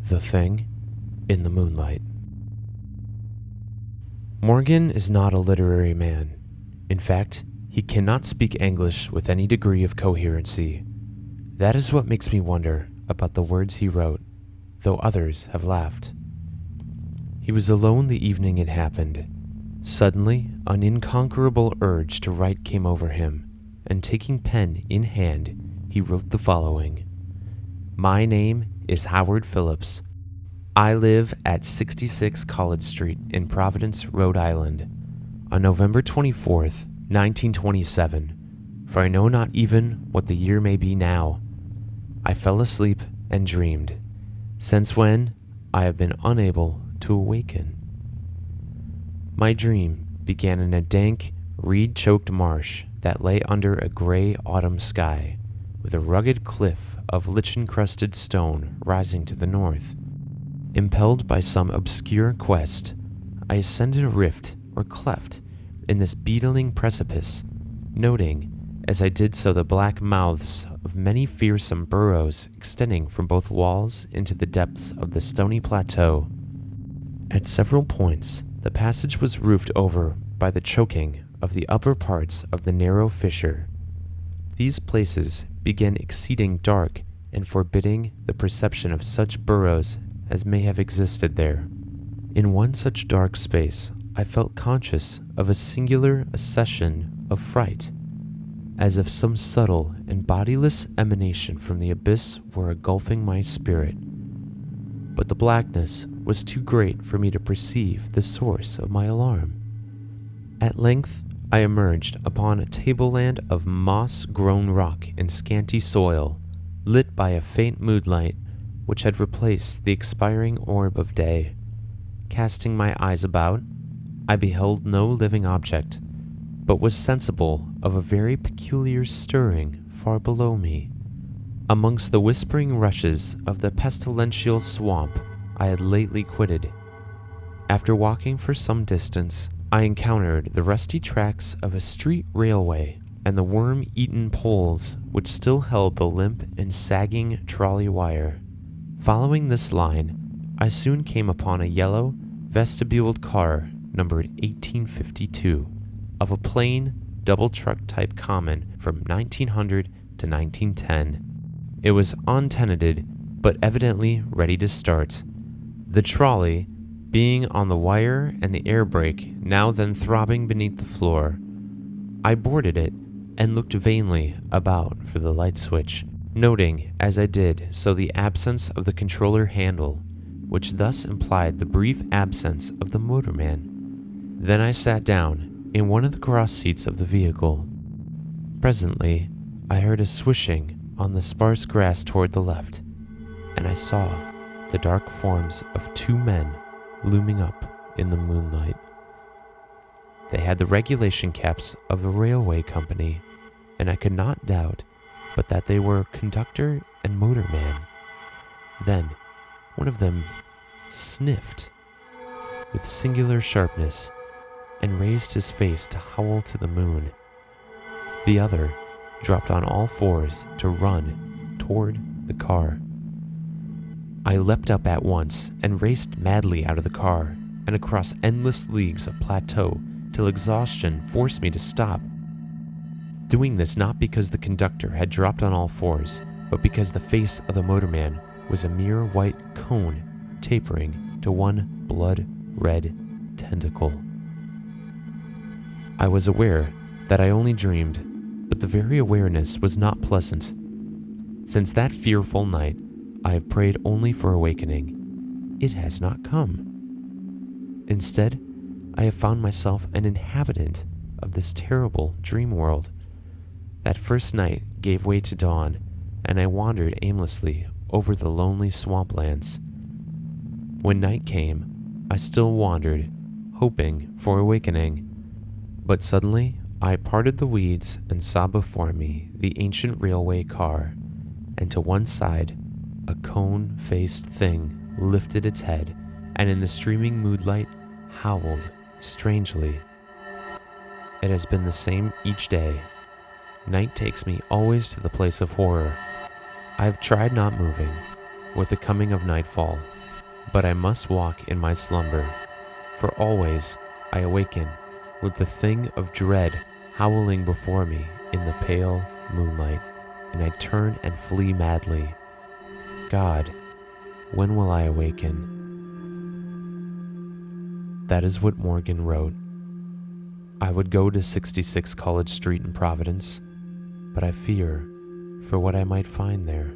The Thing in the Moonlight. Morgan is not a literary man. In fact, he cannot speak English with any degree of coherency. That is what makes me wonder about the words he wrote, though others have laughed. He was alone the evening it happened. Suddenly, an inconquerable urge to write came over him, and taking pen in hand, he wrote the following. My name is Howard Phillips. I live at 66 College Street in Providence, Rhode Island, on November 24th, 1927, for I know not even what the year may be now. I fell asleep and dreamed, since when I have been unable to awaken. My dream began in a dank, reed-choked marsh that lay under a gray autumn sky, with a rugged cliff of lichen-crusted stone rising to the north. Impelled by some obscure quest, I ascended a rift or cleft in this beetling precipice, noting as I did so the black mouths of many fearsome burrows extending from both walls into the depths of the stony plateau. At several points, the passage was roofed over by the choking of the upper parts of the narrow fissure. These places began exceeding dark and forbidding the perception of such burrows as may have existed there. In one such dark space, I felt conscious of a singular accession of fright, as if some subtle and bodiless emanation from the abyss were engulfing my spirit. But the blackness was too great for me to perceive the source of my alarm. At length, I emerged upon a tableland of moss-grown rock and scanty soil, lit by a faint moonlight which had replaced the expiring orb of day. Casting my eyes about, I beheld no living object, but was sensible of a very peculiar stirring far below me. Amongst the whispering rushes of the pestilential swamp I had lately quitted. After walking for some distance, I encountered the rusty tracks of a street railway and the worm-eaten poles which still held the limp and sagging trolley wire. Following this line, I soon came upon a yellow, vestibuled car numbered 1852, of a plain, double-truck type common from 1900 to 1910. It was untenanted, but evidently ready to start. The trolley, being on the wire and the air brake now then throbbing beneath the floor. I boarded it and looked vainly about for the light switch, noting as I did so the absence of the controller handle, which thus implied the brief absence of the motorman. Then I sat down in one of the cross seats of the vehicle. Presently, I heard a swishing on the sparse grass toward the left, and I saw the dark forms of two men looming up in the moonlight. They had the regulation caps of a railway company, and I could not doubt but that they were conductor and motorman. Then one of them sniffed with singular sharpness and raised his face to howl to the moon. The other dropped on all fours to run toward the car. I leapt up at once and raced madly out of the car and across endless leagues of plateau till exhaustion forced me to stop. Doing this not because the conductor had dropped on all fours, but because the face of the motorman was a mere white cone tapering to one blood-red tentacle. I was aware that I only dreamed, but the very awareness was not pleasant. Since that fearful night, I have prayed only for awakening. It has not come. Instead, I have found myself an inhabitant of this terrible dream world. That first night gave way to dawn, and I wandered aimlessly over the lonely swamplands. When night came, I still wandered, hoping for awakening. But suddenly, I parted the weeds and saw before me the ancient railway car, and to one side, a cone-faced thing lifted its head, and in the streaming moonlight howled strangely. It has been the same each day. Night takes me always to the place of horror. I have tried not moving. With the coming of nightfall, But I must walk in my slumber, for always I awaken with the thing of dread howling before me in the pale moonlight, and I turn and flee madly. God, when will I awaken? That is what Morgan wrote. I would go to 66 College Street in Providence, but I fear for what I might find there.